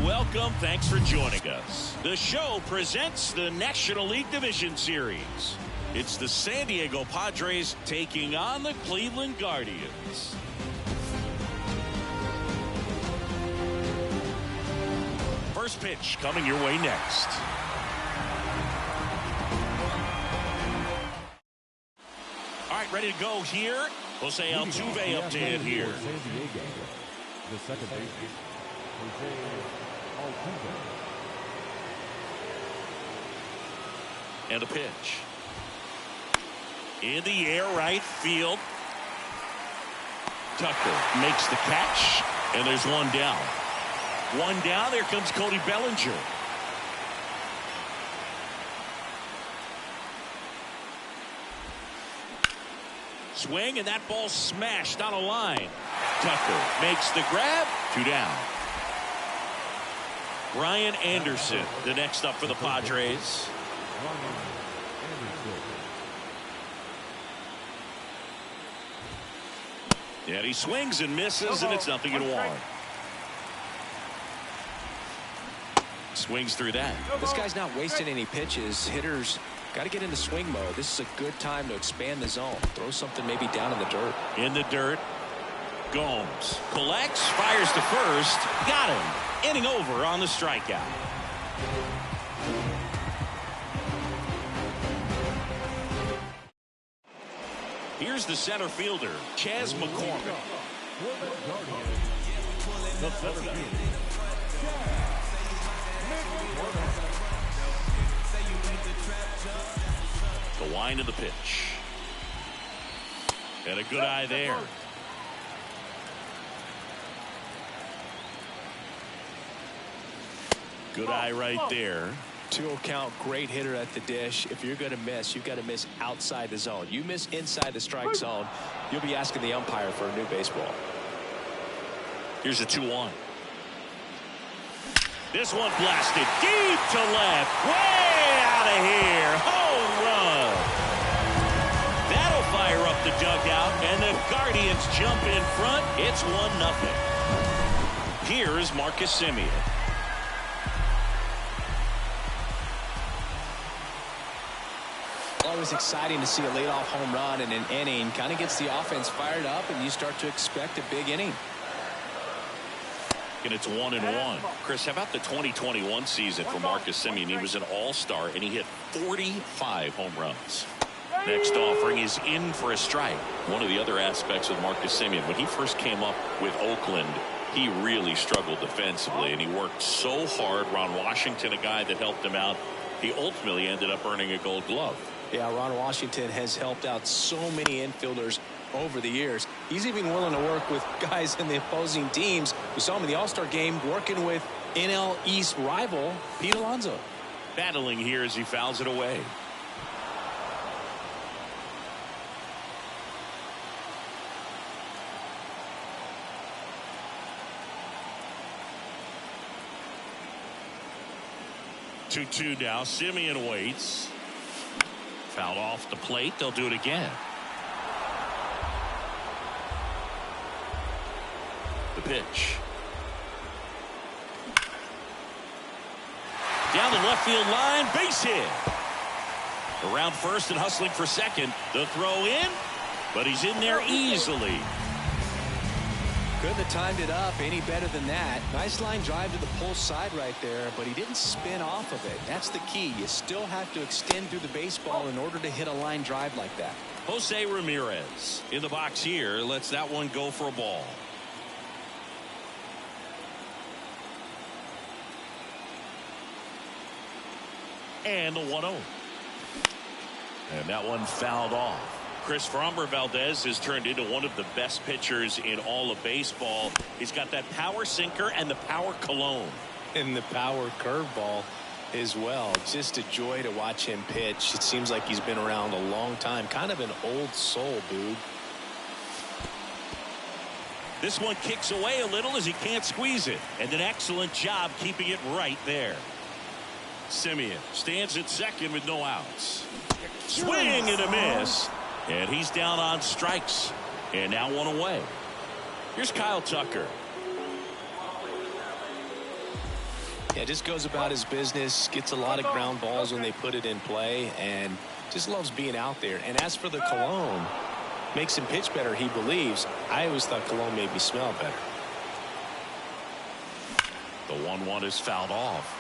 welcome. Thanks for joining us. The show presents the National League Division Series. It's the San Diego Padres taking on the Cleveland Guardians. First pitch coming your way next. All right, ready to go here. Jose Altuve up to hit here. The second baseman, Jose Altuve. And a pitch. In the air, right field. Tucker makes the catch, and there's one down. One down. There comes Cody Bellinger. Swing, and that ball smashed on a line. Tucker makes the grab. Two down. Brian Anderson, the next up for the Padres. And he swings and misses, and it's 0-1. Swings through that. This guy's not wasting any pitches. Hitters got to get into swing mode. This is a good time to expand the zone. Throw something maybe down in the dirt. In the dirt. Gomes collects, fires to first. Got him. Inning over on the strikeout. Here's the center fielder, Chas McCormick. The center fielder, The wind of the pitch. And a good eye there. Good eye right there. 2-0 count, great hitter at the dish. If you're going to miss, you've got to miss outside the zone. You miss inside the strike zone, you'll be asking the umpire for a new baseball. Here's a 2-1. This one blasted deep to left. Way out of here. Home run. That'll fire up the dugout, and the Guardians jump in front. It's 1-0. Here is Marcus Semien. Always exciting to see a leadoff home run in an inning. Kind of gets the offense fired up, and you start to expect a big inning. And it's 1-1. Chris, how about the 2021 season for Marcus Semien? He was an all-star, and he hit 45 home runs. Next offering is in for a strike. One of the other aspects of Marcus Semien, when he first came up with Oakland, he really struggled defensively, and he worked so hard. Ron Washington, a guy that helped him out, he ultimately ended up earning a Gold Glove. Yeah, Ron Washington has helped out so many infielders over the years. He's even willing to work with guys in the opposing teams. We saw him in the All-Star game working with NL East rival Pete Alonso. Battling here as he fouls it away. Two now. Semien waits. Fouled off the plate. They'll do it again. The pitch. Down the left field line. Base hit. Around first and hustling for second. The throw in. But he's in there easily. Couldn't have timed it up any better than that. Nice line drive to the pull side right there, but he didn't spin off of it. That's the key. You still have to extend through the baseball in order to hit a line drive like that. Jose Ramirez in the box here. Lets that one go for a ball. And the 1-0. And that one fouled off. Chris, Framber Valdez has turned into one of the best pitchers in all of baseball. He's got that power sinker and the power cologne. And the power curveball as well. Just a joy to watch him pitch. It seems like he's been around a long time. Kind of an old soul, dude. This one kicks away a little as he can't squeeze it. And an excellent job keeping it right there. Semien stands at second with no outs. Swing and a miss. And he's down on strikes. And now one away. Here's Kyle Tucker. Yeah, just goes about his business, gets a lot of ground balls when they put it in play, and just loves being out there. And as for the cologne, makes him pitch better, he believes. I always thought cologne made me smell better. The 1-1 is fouled off.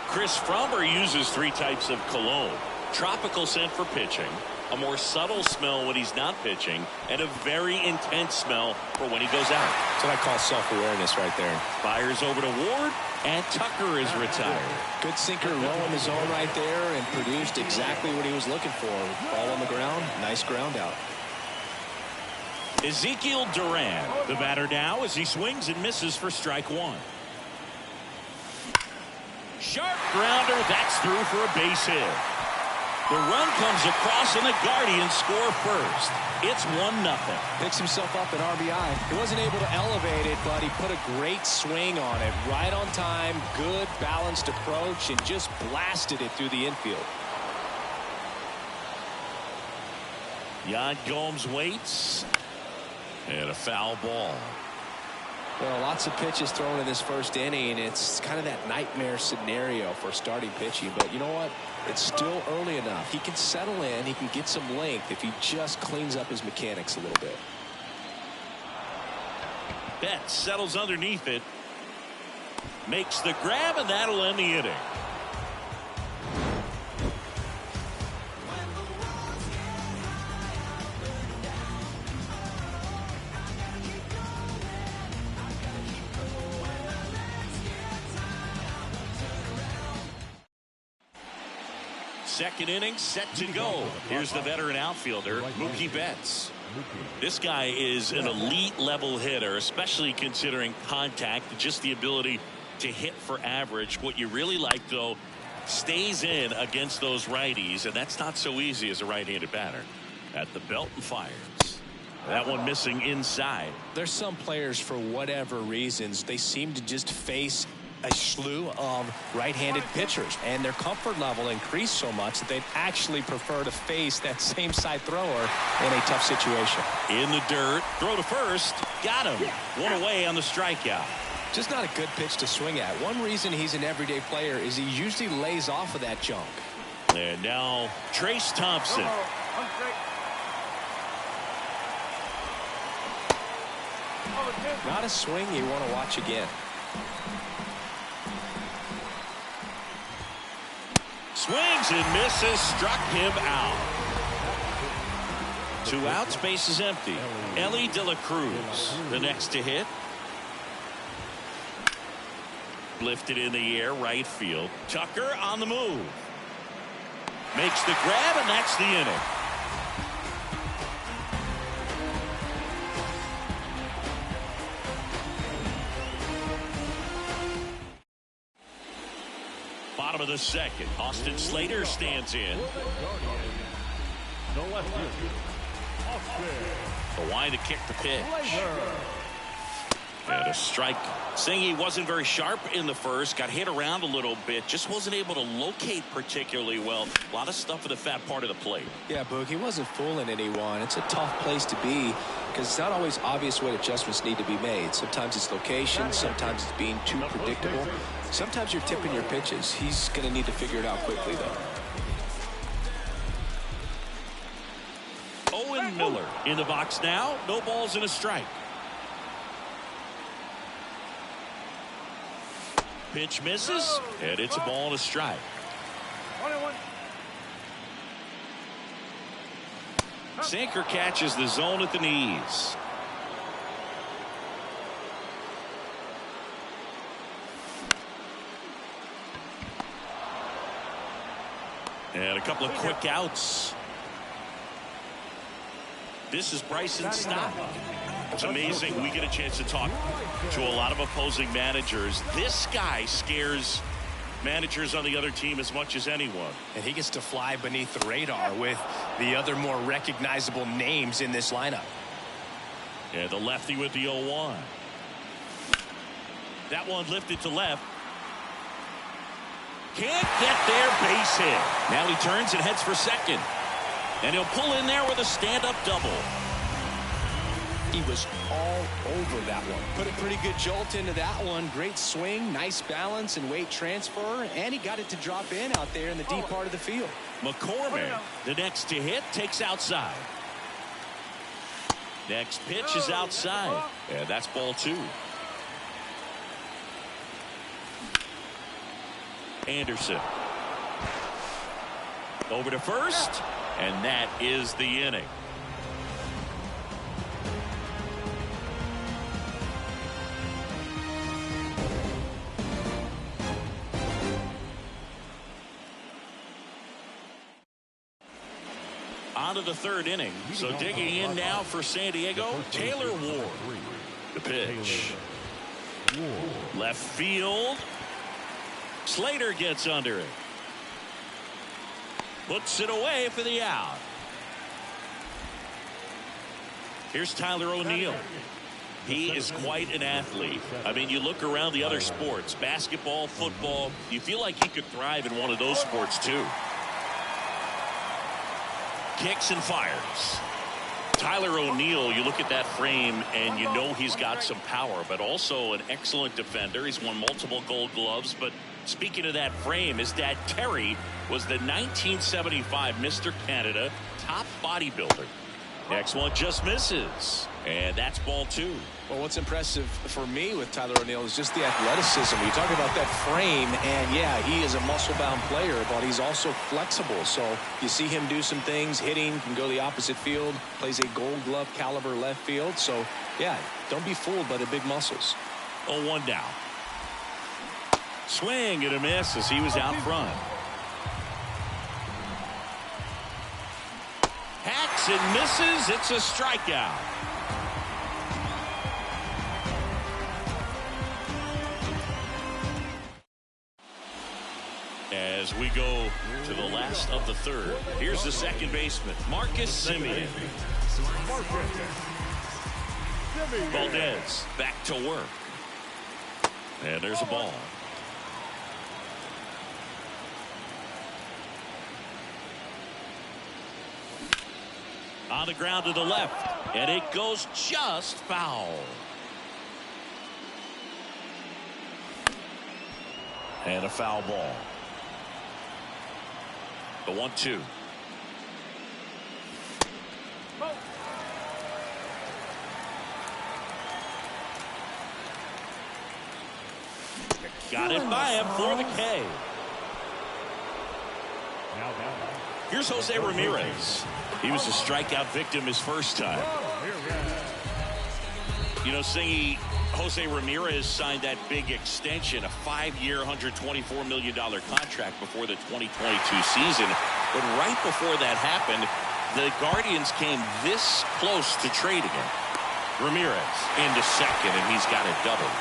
Chris Frommer uses 3 types of cologne. Tropical scent for pitching, a more subtle smell when he's not pitching, and a very intense smell for when he goes out. That's what I call self-awareness right there. Fires over to Ward, and Tucker is retired. Good sinker low in the zone right there and produced exactly what he was looking for. Ball on the ground, nice ground out. Ezekiel Duran, the batter now as he swings and misses for strike 1. Sharp grounder, that's through for a base hit. The run comes across and the Guardians score first. It's 1-0. Picks himself up an RBI. He wasn't able to elevate it, but he put a great swing on it. Right on time, good balanced approach, and just blasted it through the infield. Yan Gomes waits. And a foul ball. Well, lots of pitches thrown in this first inning. It's kind of that nightmare scenario for starting pitching. But you know what? It's still early enough. He can settle in. He can get some length if he just cleans up his mechanics a little bit. Betts settles underneath it. Makes the grab, and that'll end the inning. Second inning set to go. Here's the veteran outfielder, Mookie Betts. This guy is an elite level hitter, especially considering contact, just the ability to hit for average. What you really like, though, stays in against those righties, and that's not so easy as a right-handed batter. At the belt and fires. That one missing inside. There's some players, for whatever reasons, they seem to just face a slew of right-handed pitchers, and their comfort level increased so much that they'd actually prefer to face that same side thrower in a tough situation. In the dirt, throw to first, got him. One away on the strikeout. Just not a good pitch to swing at. One reason he's an everyday player is he usually lays off of that junk. And now Trace Thompson. Not a swing you want to watch again. Swings and misses, struck him out. 2 outs, base is empty. Ellie De La Cruz, the next to hit. Lifted in the air, right field. Tucker on the move. Makes the grab, and that's the inning. Bottom of the second. Austin Slater stands in. The line to kick the pitch. And a strike. Singy wasn't very sharp in the first. Got hit around a little bit. Just wasn't able to locate particularly well. A lot of stuff at the fat part of the plate. Yeah, Boog, he wasn't fooling anyone. It's a tough place to be because it's not always obvious what adjustments need to be made. Sometimes it's location. Sometimes it's being too predictable. Sometimes you're tipping your pitches. He's going to need to figure it out quickly, though. Owen Miller in the box now. No balls and a strike. Pitch misses, and it's a ball and a strike. Sinker catches the zone at the knees. And a couple of quick outs. This is Bryson Stott. It's amazing we get a chance to talk to a lot of opposing managers. This guy scares managers on the other team as much as anyone. And he gets to fly beneath the radar with the other more recognizable names in this lineup. And the lefty with the 0-1. That one lifted to left. Can't get there, base hit. Now he turns and heads for second. And he'll pull in there with a stand-up double. He was all over that one. Put a pretty good jolt into that one. Great swing, nice balance and weight transfer, and he got it to drop in out there in the deep part of the field. McCormick, the next to hit, takes outside. Next pitch is outside, and that's ball 2. Anderson over to first, and that is the inning. On to the 3rd inning. So digging in now for San Diego, Taylor Ward. The pitch. Left field. Slater gets under it. Puts it away for the out. Here's Tyler O'Neill. He is quite an athlete. I mean, you look around the other sports, basketball, football, you feel like he could thrive in one of those sports too. Kicks and fires. Tyler O'Neill, you look at that frame and you know he's got some power, but also an excellent defender. He's won multiple Gold Gloves. But speaking of that frame, his dad Terry was the 1975 Mr. Canada top bodybuilder. Next one just misses, and that's ball 2. Well, what's impressive for me with Tyler O'Neill is just the athleticism. You talk about that frame, and yeah, he is a muscle-bound player, but he's also flexible. So you see him do some things, hitting, can go the opposite field, plays a Gold Glove caliber left field. So yeah, don't be fooled by the big muscles. 0-1 down. Swing and a miss as he was out front. Hacks and misses. It's a strikeout. As we go to the last of the 3rd, here's the second baseman, Marcus Semien. Valdez back to work. And there's a ball. On the ground to the left, and it goes just foul. And a foul ball. The 1-2. Got it by him for the K. Here's Jose Ramirez. He was a strikeout victim his first time. You know, Singy, Jose Ramirez signed that big extension, a 5-year, $124 million contract before the 2022 season. But right before that happened, the Guardians came this close to trading him. Ramirez into second, and he's got a double.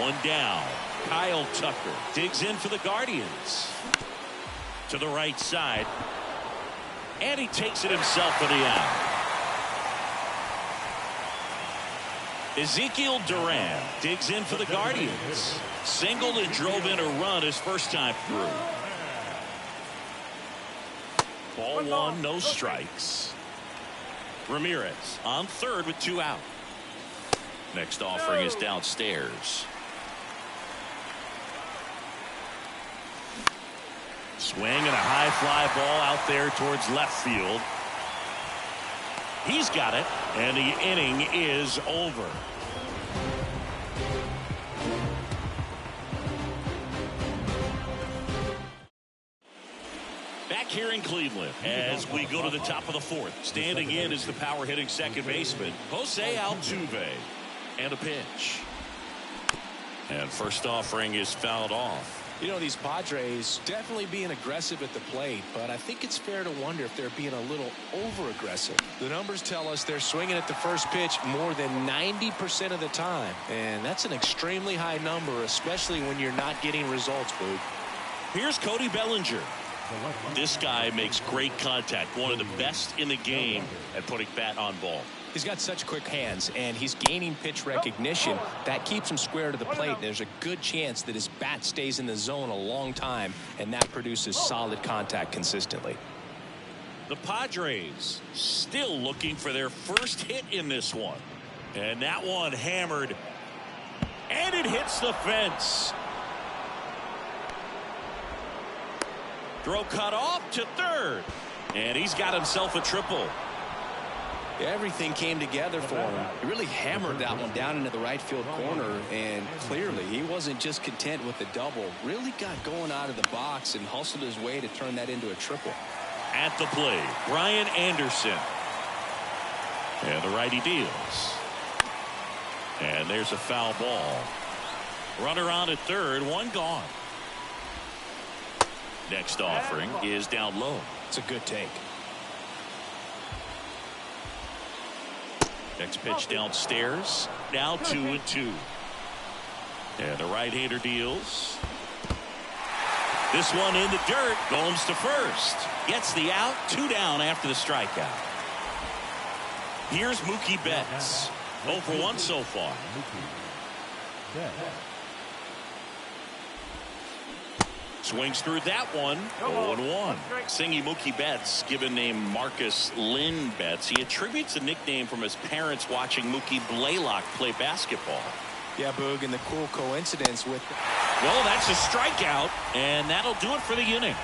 1 down. Kyle Tucker digs in for the Guardians. To the right side. And he takes it himself for the out. Ezekiel Duran digs in for the Guardians. Singled and drove in a run his first time through. Ball 1, no strikes. Ramirez on 3rd with 2 out. Next offering is downstairs. Swing and a high fly ball out there towards left field. He's got it, and the inning is over. Back here in Cleveland as we go to the top of the 4th. Standing in is the power hitting second baseman, Jose Altuve. And a pitch. And first offering is fouled off. You know, these Padres definitely being aggressive at the plate, but I think it's fair to wonder if they're being a little over-aggressive. The numbers tell us they're swinging at the first pitch more than 90% of the time, and that's an extremely high number, especially when you're not getting results, Boog. Here's Cody Bellinger. This guy makes great contact, one of the best in the game at putting bat on ball. He's got such quick hands, and he's gaining pitch recognition. That keeps him square to the plate. There's a good chance that his bat stays in the zone a long time, and that produces solid contact consistently. The Padres still looking for their first hit in this one. And that one hammered. And it hits the fence. Throw cut off to third. And he's got himself a triple. Everything came together for him. He really hammered that one down into the right field corner, and clearly he wasn't just content with the double. Really got going out of the box and hustled his way to turn that into a triple. At the plate, Brian Anderson. And the righty deals. And there's a foul ball. Runner on at third, one gone. Next offering is down low. It's a good take. Next pitch downstairs. Now 2-2. And the right-hander deals. This one in the dirt. Gomes to first. Gets the out. 2 down after the strikeout. Here's Mookie Betts. 0 for 1 so far. Swings through that one. 0-1. Singy Mookie Betts, given name Marcus Lynn Betts. He attributes a nickname from his parents watching Mookie Blaylock play basketball. Yeah, Boog, and the cool coincidence with... Well, that's a strikeout, and that'll do it for the inning.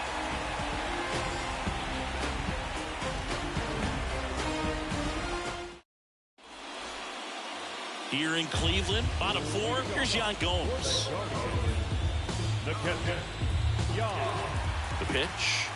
Here in Cleveland, bottom 4, here's Yan Gomes. The catcher, The pitch.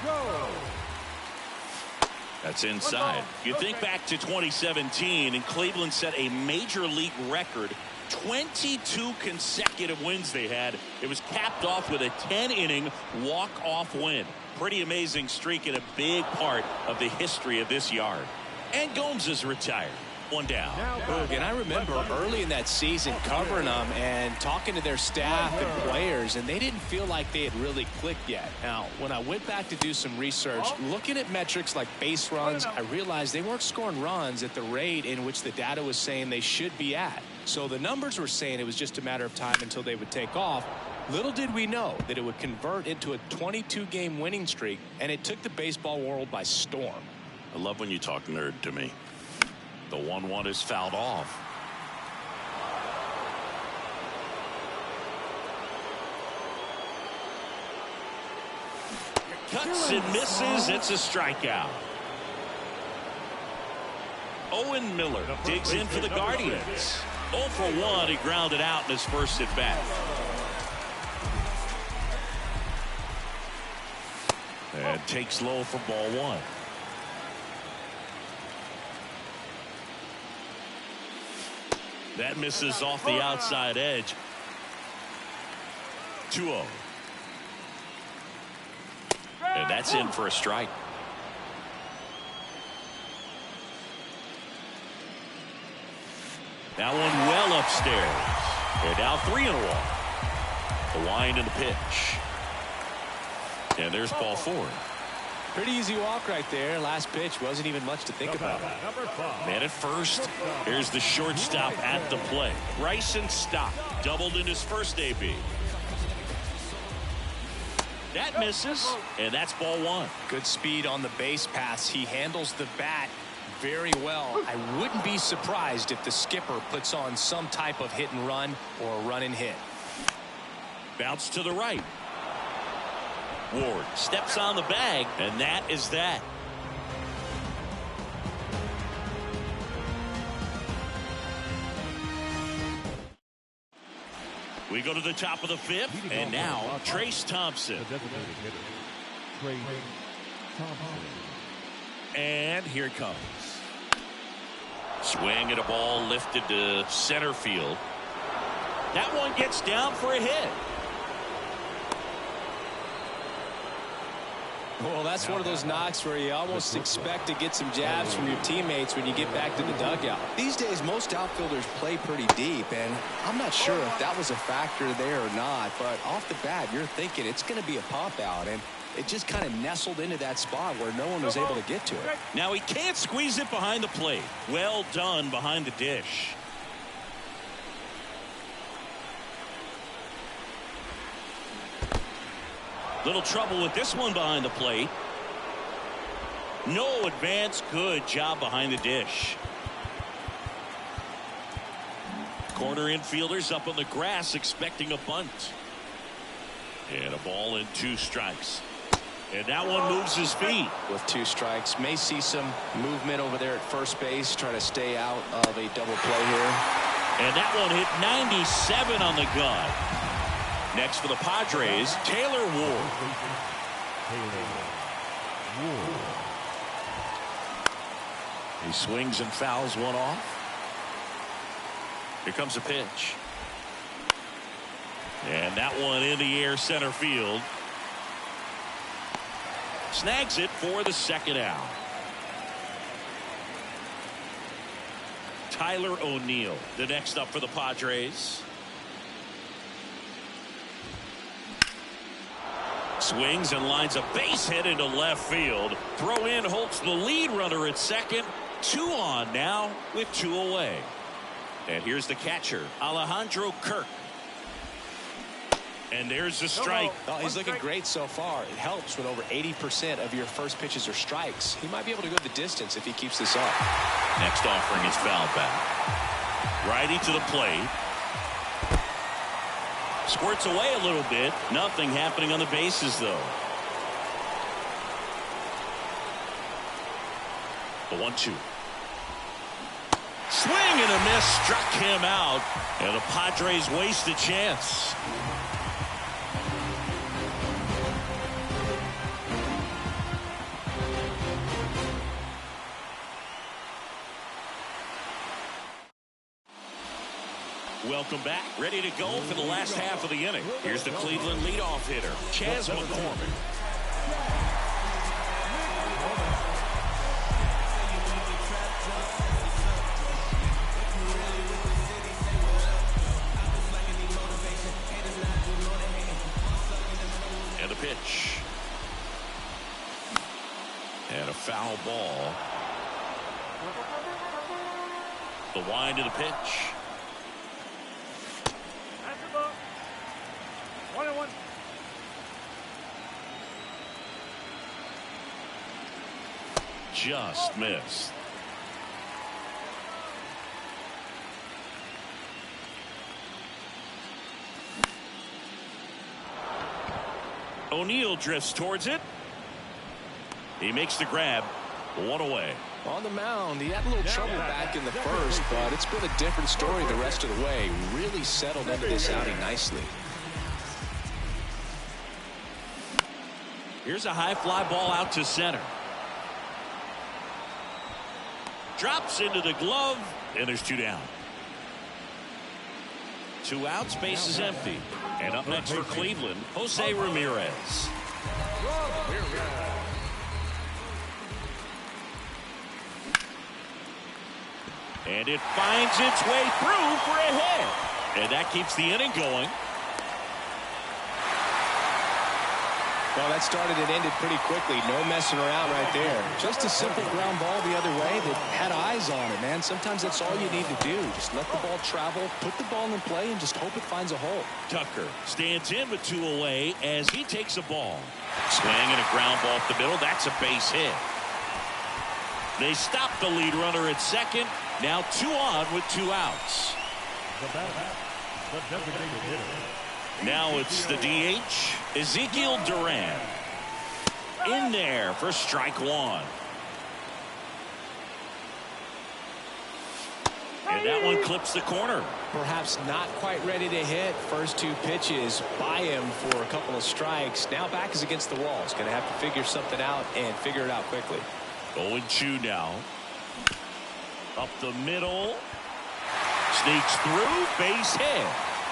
That's inside. You think back to 2017, and Cleveland set a major league record. 22 consecutive wins they had. It was capped off with a 10-inning walk-off win. Pretty amazing streak and a big part of the history of this yard. And Gomes is retired. 1 down. And I remember early in that season covering them and talking to their staff and players, and they didn't feel like they had really clicked yet. Now, when I went back to do some research, looking at metrics like base runs, I realized they weren't scoring runs at the rate in which the data was saying they should be at. So the numbers were saying it was just a matter of time until they would take off. Little did we know that it would convert into a 22-game winning streak, and it took the baseball world by storm. I love when you talk nerd to me. The 1-1 is fouled off. Cuts and misses. It's a strikeout. Owen Miller digs in for the Guardians. 0 for 1. He grounded out in his first at bat. And takes low for ball 1. That misses off the outside edge. 2-0. And that's in for a strike. That one well upstairs. And now 3-1. The wind and the pitch. And there's ball 4. Pretty easy walk right there. Last pitch wasn't even much to think about. Man at first. Here's the shortstop at the plate. Bryson Stott doubled in his first AB. That misses, and that's ball 1. Good speed on the base pass. He handles the bat very well. I wouldn't be surprised if the skipper puts on some type of hit and run or a run and hit. Bounce to the right. Ward steps on the bag, and that is that. We go to the top of the 5th, and now Trace Thompson. The designated hitter, Trace Thompson. And here it comes. Swing at a ball lifted to center field. That one gets down for a hit. Well, that's one of those knocks where you almost expect to get some jabs from your teammates when you get back to the dugout. These days, most outfielders play pretty deep, and I'm not sure if that was a factor there or not, but off the bat, you're thinking it's going to be a pop-out, and it just kind of nestled into that spot where no one was able to get to it. Now he can't squeeze it behind the plate. Well done behind the dish. Little trouble with this one behind the plate. No advance. Good job behind the dish. Corner infielders up on the grass expecting a bunt. And a ball and 2 strikes. And that one moves his feet. With 2 strikes, may see some movement over there at first base. Try to stay out of a double play here. And that one hit 97 on the gun. Next for the Padres, Taylor Ward. He swings and fouls one off. Here comes a pitch. And that one in the air center field. Snags it for the 2nd out. Tyler O'Neill, the next up for the Padres. Swings and lines a base hit into left field. Throw in Holt's the lead runner at second. 2 on now with 2 away. And here's the catcher, Alejandro Kirk. And there's the strike. Oh, he's looking great so far. It helps when over 80% of your first pitches are strikes. He might be able to go the distance if he keeps this up. Next offering is fouled back. Righty to the plate. Squirts away a little bit. Nothing happening on the bases, though. The 1-2. Swing and a miss. Struck him out. And the Padres waste a chance. Welcome back. Ready to go for the last half of the inning. Here's the Cleveland leadoff hitter, Chas McCormick. And a pitch. And a foul ball. The wind of the pitch. 1-1. Just missed. O'Neill drifts towards it. He makes the grab. 1 away. On the mound, he had a little trouble back in the first, but it's been a different story the rest of the way. Really settled into this outing nicely. Here's a high fly ball out to center. Drops into the glove, and there's 2 down. 2 outs, base is empty. And up next for Cleveland, Jose Ramirez. And it finds its way through for a hit. And that keeps the inning going. Well, that started and ended pretty quickly. No messing around right there. Just a simple ground ball the other way that had eyes on it, man. Sometimes that's all you need to do. Just let the ball travel, put the ball in play, and just hope it finds a hole. Tucker stands in with 2 away as he takes a ball. Swing and a ground ball up the middle. That's a base hit. They stop the lead runner at second. Now 2 on with 2 outs. The designated hitter. Now it's the DH, Ezekiel Duran. In there for strike 1. And that one clips the corner. Perhaps not quite ready to hit. First 2 pitches by him for a couple of strikes. Now back is against the wall. He's going to have to figure something out and figure it out quickly. 0-2 now. Up the middle. Sneaks through. Base hit.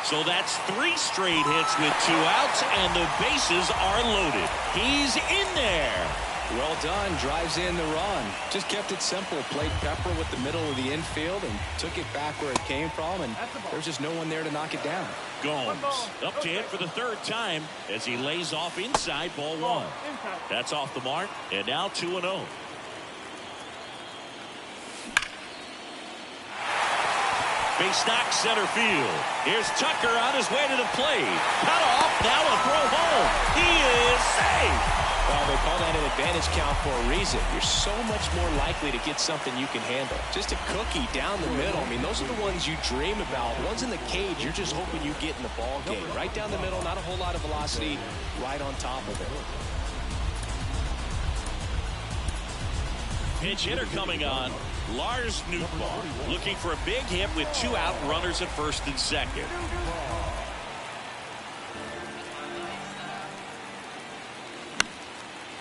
So that's 3 straight hits with 2 outs, and the bases are loaded. He's in there. Well done. Drives in the run. Just kept it simple. Played pepper with the middle of the infield and took it back where it came from, and there's just no one there to knock it down. Gomes up to hit for the 3rd time as he lays off inside ball 1. That's off the mark, and now 2-0. Base knock center field. Here's Tucker on his way to the plate. Cut off. Now a throw home. He is safe. Well, they call that an advantage count for a reason. You're so much more likely to get something you can handle. Just a cookie down the middle. I mean, those are the ones you dream about. Ones in the cage, you're just hoping you get in the ball game. Right down the middle, not a whole lot of velocity, right on top of it. Pinch hitter coming on. Lars Nootbaar looking for a big hit with 2 out, runners at first and second.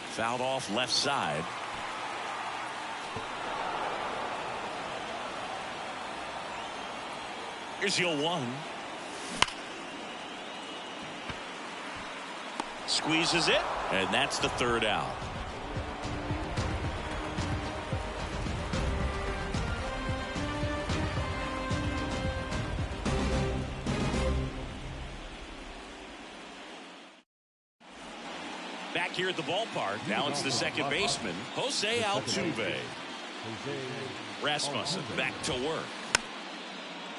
Fouled off left side. Here's 0-1. Squeezes it, and that's the 3rd out. Back here at the ballpark, now it's the second baseman, Jose Altuve. Rasmussen back to work.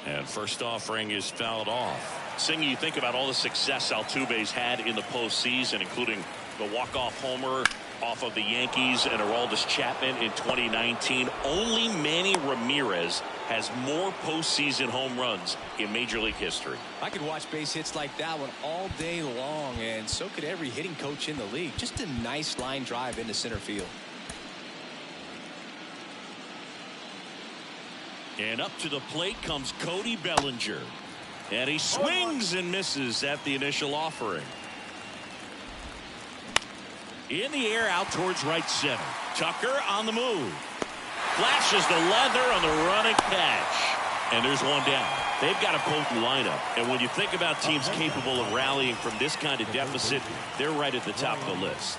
And first offering is fouled off. Singy, you think about all the success Altuve's had in the postseason, including the walk-off homer off of the Yankees and Aroldis Chapman in 2019. Only Manny Ramirez has more postseason home runs in Major League history. I could watch base hits like that one all day long, and so could every hitting coach in the league. Just a nice line drive into center field. And up to the plate comes Cody Bellinger. And he swings and misses at the initial offering. In the air out towards right center. Tucker on the move. Flashes the leather on the running catch. And there's one down. They've got a potent lineup. And when you think about teams capable of rallying from this kind of deficit, they're right at the top of the list.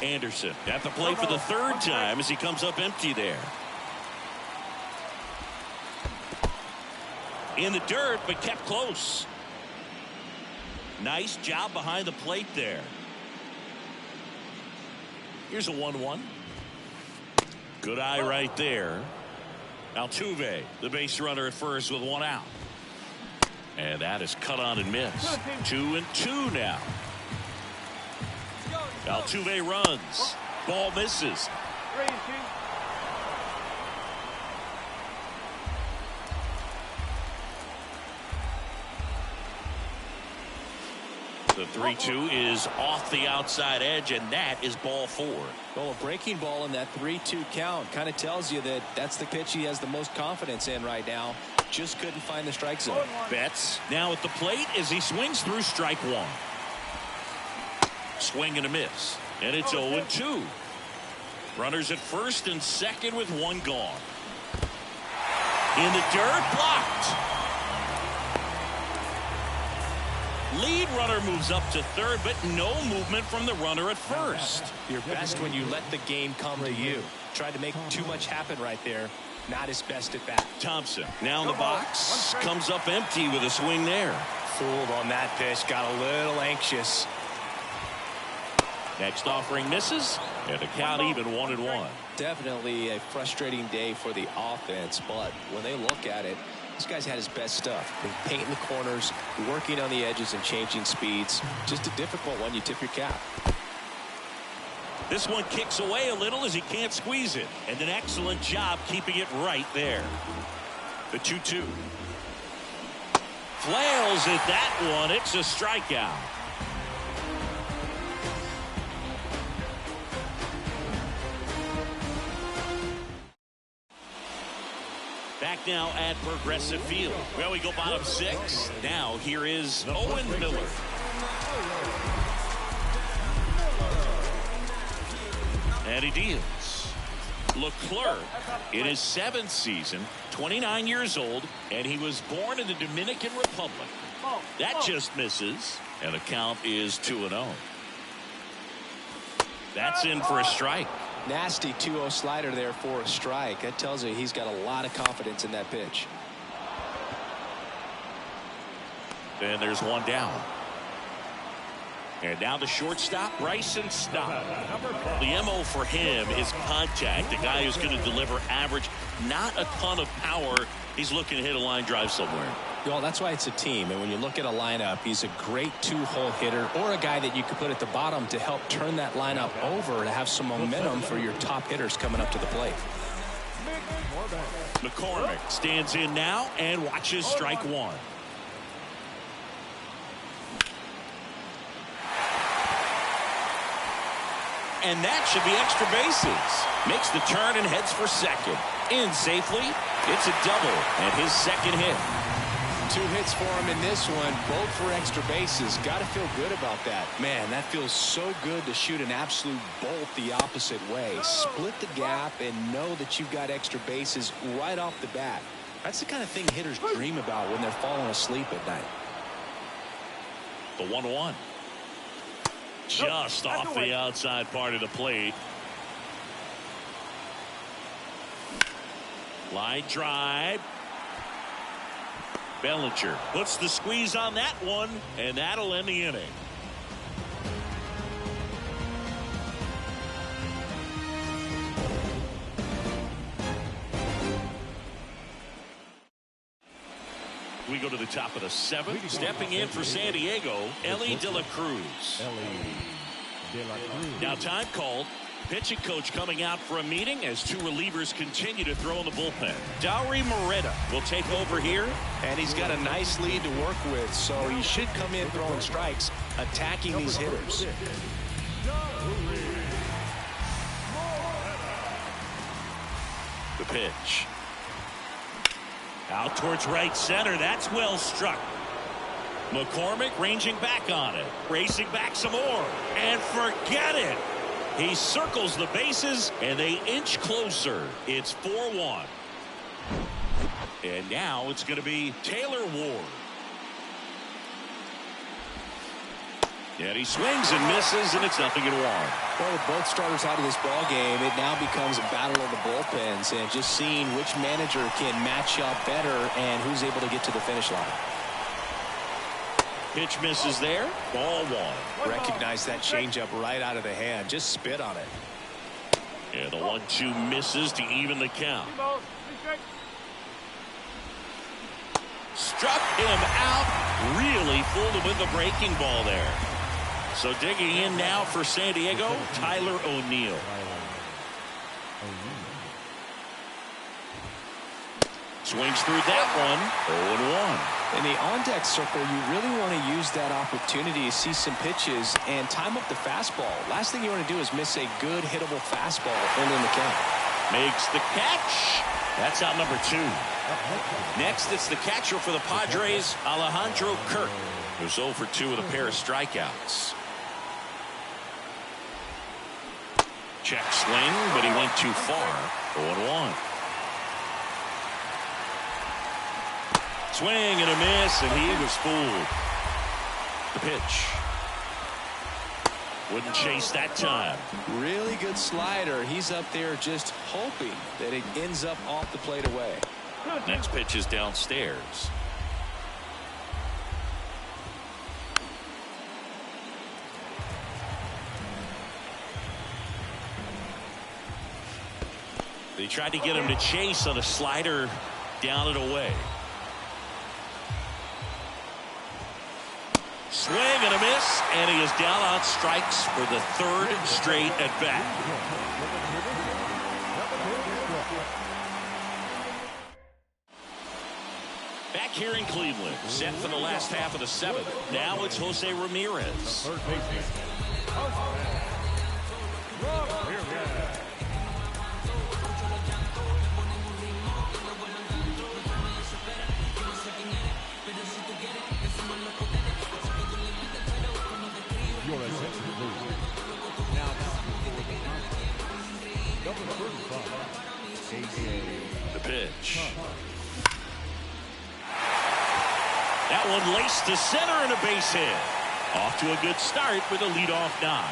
Anderson at the plate for the 3rd time as he comes up empty there. In the dirt, but kept close. Nice job behind the plate there. Here's a 1-1. Good eye right there. Altuve, the base runner at first with 1 out. And that is cut on and missed. 2-2 now. Altuve runs. Ball misses. The 3-2 is off the outside edge, and that is ball 4. Well, a breaking ball in that 3-2 count kind of tells you that that's the pitch he has the most confidence in right now. Just couldn't find the strike zone. Betts now at the plate as he swings through strike 1. Swing and a miss, and it's 0-2. Runners at first and second with 1 gone. In the dirt, blocked. Lead runner moves up to 3rd, but no movement from the runner at first. You're best when you let the game come to you. Tried to make too much happen right there. Not his best at bat. Thompson now in the box. Comes up empty with a swing there. Fooled on that pitch. Got a little anxious. Next offering misses, and the count even 1-1. Definitely a frustrating day for the offense, but when they look at it, this guy's had his best stuff. Been painting the corners, working on the edges and changing speeds. Just a difficult one. You tip your cap. This one kicks away a little as he can't squeeze it. And an excellent job keeping it right there. The 2-2. Flails at that one. It's a strikeout. Back now at Progressive Field. Well, we go bottom 6. Now here is Owen Miller. And he deals. Leclerc in his 7th season, 29 years old, and he was born in the Dominican Republic. That just misses, and the count is 2-0. That's in for a strike. Nasty 2-0 slider there for a strike. That tells you he's got a lot of confidence in that pitch. And there's one down. And now the shortstop, Bryson Stott. The MO for him is contact. A guy who's going to deliver average, not a ton of power. He's looking to hit a line drive somewhere. Well, that's why it's a team. And when you look at a lineup, he's a great two-hole hitter or a guy that you could put at the bottom to help turn that lineup over to have some momentum for your top hitters coming up to the plate. McCormick stands in now and watches strike one. And that should be extra bases. Makes the turn and heads for second. In safely. It's a double and his second hit. 2 hits for him in this one, both for extra bases. Got to feel good about that. Man, that feels so good to shoot an absolute bolt the opposite way. Split the gap and know that you've got extra bases right off the bat. That's the kind of thing hitters dream about when they're falling asleep at night. The 1-1. Just off the outside part of the plate. Line drive. Bellinger puts the squeeze on that one, and that'll end the inning. We go to the top of the 7th. Stepping in for San Diego, Ellie De La Cruz. Now time called. Pitching coach coming out for a meeting as 2 relievers continue to throw in the bullpen. Dauri Moreta will take over here. And he's got a nice lead to work with, so he should come in throwing strikes, attacking these hitters. The pitch. Out towards right center. That's well struck. McCormick ranging back on it. Racing back some more. And forget it. He circles the bases, and they inch closer. It's 4-1. And now it's going to be Taylor Ward. And he swings and misses, and it's 0-1. Well, with both starters out of this ball game, it now becomes a battle of the bullpens, and just seeing which manager can match up better and who's able to get to the finish line. Pitch misses there. Ball 1. Recognize that changeup right out of the hand. Just spit on it. And the 1-2 misses to even the count. Struck him out. Really fooled him with the breaking ball there. So digging in now for San Diego, Tyler O'Neill. Swings through that one. 0-1. In the on-deck circle, you really want to use that opportunity to see some pitches and time up the fastball. Last thing you want to do is miss a good hittable fastball early in the count. Makes the catch. That's out number 2. Next, it's the catcher for the Padres, Alejandro Kirk, who's 0 for 2 with a pair of strikeouts. Check swing, but he went too far. 0-1. Swing and a miss, and he was fooled. The pitch. Wouldn't chase that time. Really good slider. He's up there just hoping that it ends up off the plate away. Next pitch is downstairs. They tried to get him to chase on a slider down and away. Swing and a miss, and he is down on strikes for the 3rd straight at bat. Back here in Cleveland, set for the last half of the 7th. Now it's Jose Ramirez. The pitch. That one laced to center and a base hit. Off to a good start with a leadoff nod.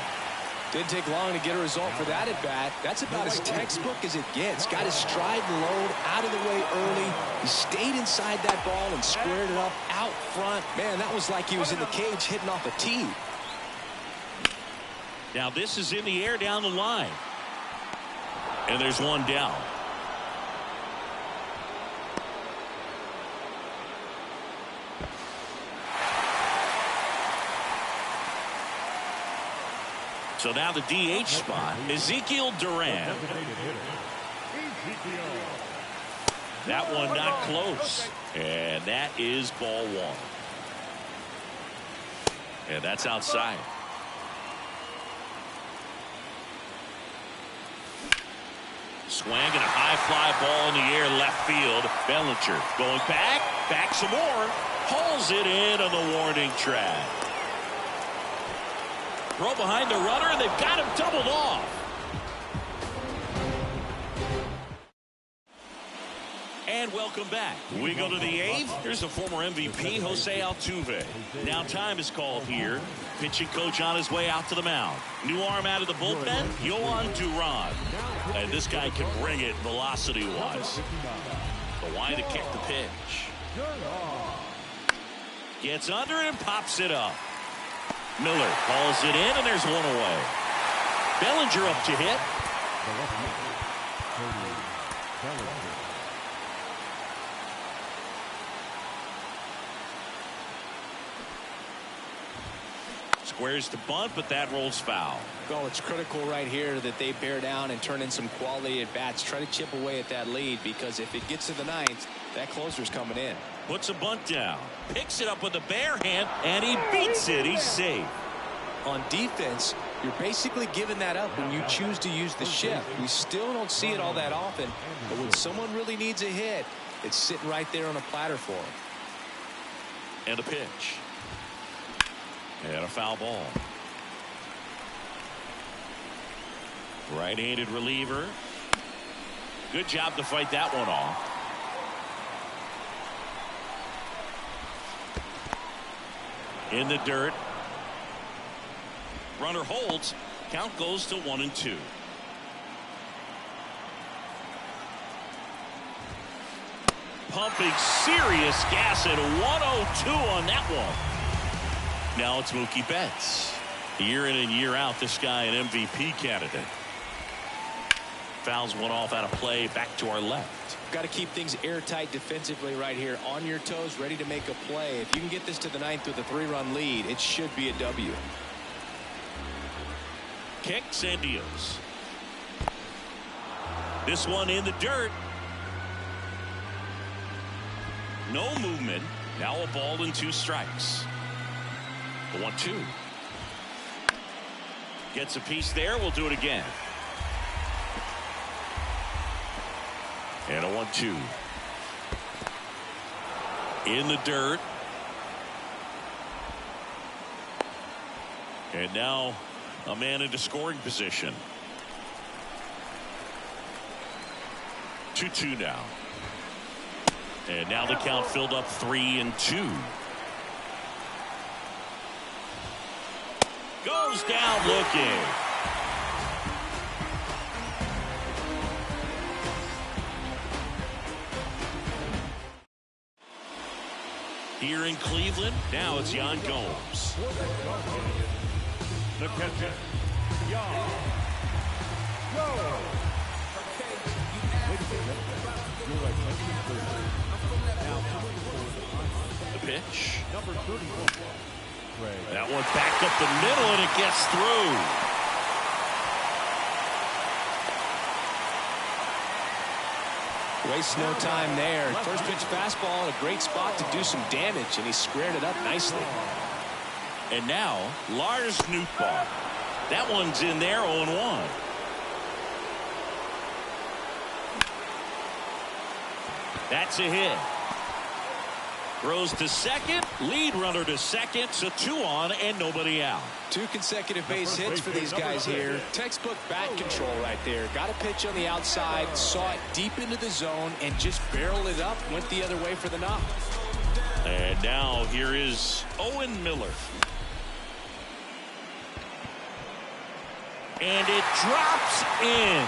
Didn't take long to get a result for that at bat. That's about as textbook as it gets. Got his stride and load out of the way early. He stayed inside that ball and squared it up out front. Man, that was like he was in the cage hitting off a tee. Now this is in the air down the line. And there's one down. So now the DH spot, Ezekiel Duran. That one not close. And that is ball one. And that's outside. Swing and a high fly ball in the air left field. Bellinger going back some more. Hauls it in on the warning track. Throw behind the runner, and they've got him doubled off. And welcome back. We go to the eighth. Here's the former MVP, Jose Altuve. Now time is called here. Pitching coach on his way out to the mound. New arm out of the bullpen, Yohan Duran. And this guy can bring it velocity-wise. The line to kick the pitch. Gets under it and pops it up. Miller calls it in, and there's one away. Bellinger up to hit. Squares to bunt, but that rolls foul. Well, it's critical right here that they bear down and turn in some quality at bats. Try to chip away at that lead, because if it gets to the ninth, that closer's coming in. Puts a bunt down. Picks it up with a bare hand, and he beats it. He's safe. On defense, you're basically giving that up when you choose to use the shift. We still don't see it all that often, but when someone really needs a hit, it's sitting right there on a platter for him. And a pitch. And a foul ball. Right-handed reliever. Good job to fight that one off. In the dirt. Runner holds. Count goes to 1-2. Pumping serious gas at 102 on that one. Now it's Mookie Betts. Year in and year out, this guy an MVP candidate. Fouls one off out of play, back to our left. Got to keep things airtight defensively right here. On your toes, ready to make a play. If you can get this to the ninth with a 3-run lead, it should be a W. Kicks and deals. This one in the dirt. No movement. Now a ball and 2 strikes. The 1-2. Gets a piece there. We'll do it again. And a 1-2. In the dirt. And now a man into scoring position. 2-2 now. And now the count filled up 3-2. Goes down looking. Here in Cleveland, now it's Yan Gomes. The catcher, Yan Gomes. The pitch. Number 31. That one back up the middle, and it gets through. Wastes no time there. First pitch fastball in a great spot to do some damage, and he squared it up nicely. And now Lars Nootbaar. That one's in there, 0-1. That's a hit. Throws to second, lead runner to second, so 2 on and nobody out. 2 consecutive base hits for these guys here. Textbook bat control right there. Got a pitch on the outside, saw it deep into the zone, and just barreled it up, went the other way for the knock. And now here is Owen Miller. And it drops in.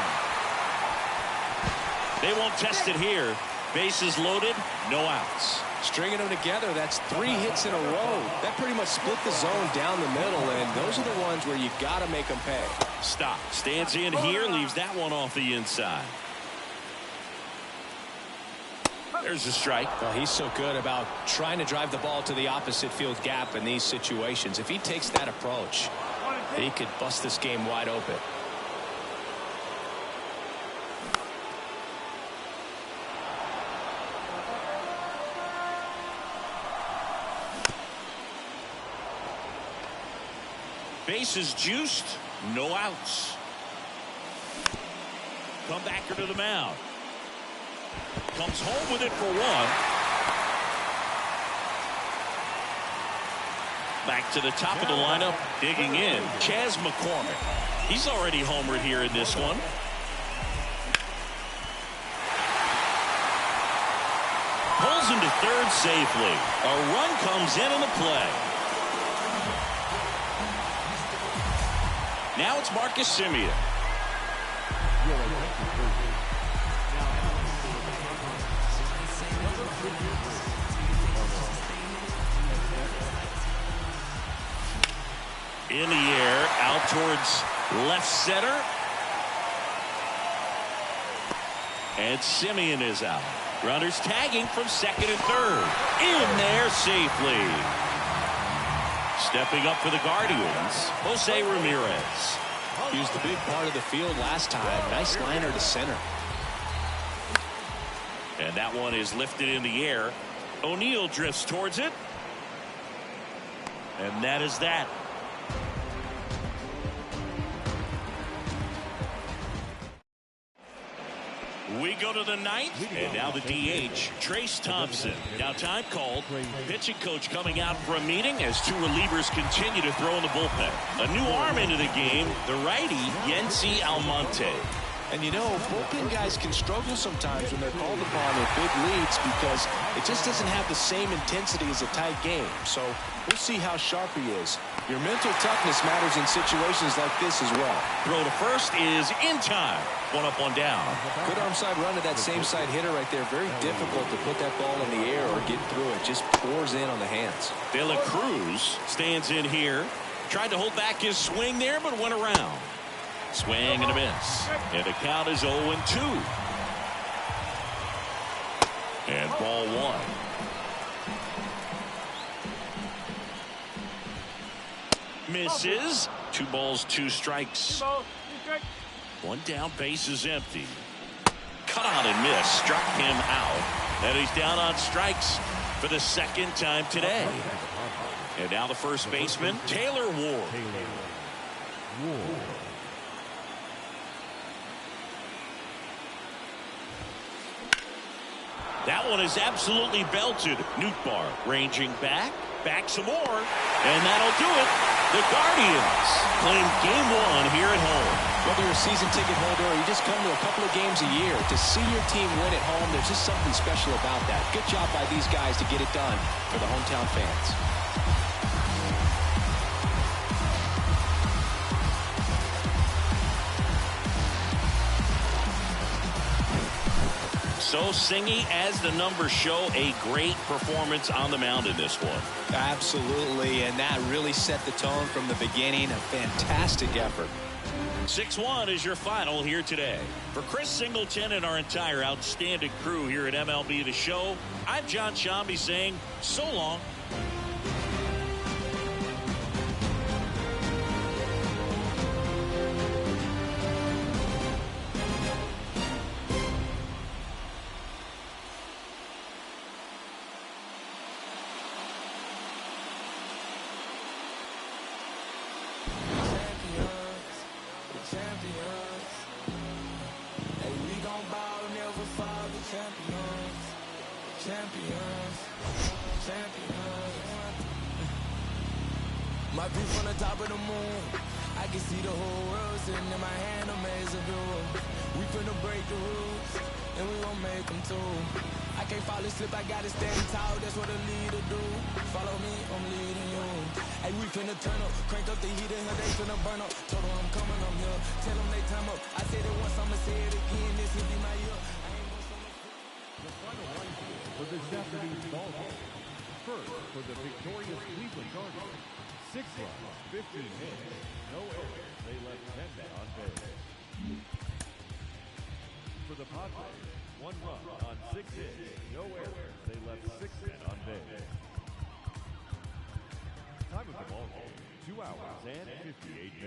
They won't test it here. Bases loaded, no outs. Stringing them together, that's 3 hits in a row. That pretty much split the zone down the middle, and those are the ones where you got to make them pay. Stop. Stands in here, leaves that one off the inside. There's a strike. Well, he's so good about trying to drive the ball to the opposite field gap in these situations. If he takes that approach, he could bust this game wide open. Bases juiced, no outs. Comebacker to the mound. Comes home with it for 1. Back to the top of the lineup, digging in, Chas McCormick. He's already homered here in this one. Pulls into third safely. A run comes in on the play. Now it's Marcus Semien. In the air, out towards left center. And Semien is out. Runners tagging from second and third. In there safely. Stepping up for the Guardians, Jose Ramirez. He was the big part of the field last time. Nice liner to center. And that one is lifted in the air. O'Neill drifts towards it. And that is that. We go to the 9th, and now the DH, Trace Thompson. Now time called. Pitching coach coming out for a meeting as 2 relievers continue to throw in the bullpen. A new arm into the game, the righty, Yency Almonte. And you know, bullpen guys can struggle sometimes when they're called upon with big leads because it just doesn't have the same intensity as a tight game. So we'll see how sharp he is. Your mental toughness matters in situations like this as well. Throw to first is in time. 1 up, 1 down. Good arm side run to that same side hitter right there. Very difficult to put that ball in the air or get through it. Just pours in on the hands. De La Cruz stands in here. Tried to hold back his swing there, but went around. Swing and a miss. And the count is 0-2. And ball 1. Misses. 2 balls, 2 strikes. 1 down, base is empty. Cut out and miss. Struck him out. And he's down on strikes for the 2nd time today. And now the first baseman, Taylor Ward. That one is absolutely belted. Nootbaar ranging back some more, and that'll do it. The Guardians claim game 1 here at home. Whether you're a season ticket holder or you just come to a couple of games a year, to see your team win at home, there's just something special about that. Good job by these guys to get it done for the hometown fans. So Singy, as the numbers show, a great performance on the mound in this one. Absolutely, and that really set the tone from the beginning. A fantastic effort. 6-1 is your final here today. For Chris Singleton and our entire outstanding crew here at MLB The Show, I'm John Shambi saying so long. My view from the top of the moon, I can see the whole world sitting in my hand, a maze of view. We finna break the rules, and we gon' make them too. I can't fall asleep, I gotta stand tall, that's what a leader do. Follow me, I'm leading you. Hey, we finna turn up, crank up the heat in here, they finna burn up. Told them I'm coming, I'm here, tell them they time up. I said it once, I'ma say it again, this will be my year. I ain't no summer. afternoon's ball game. First, for the victorious Cleveland Guardians, 6 runs, 15 hits, no errors. They left 10 men on base. For the Padres, 1 run on 6 hits, no errors. They left 6 men on base. Time of the ball game, 2 hours and 58 minutes.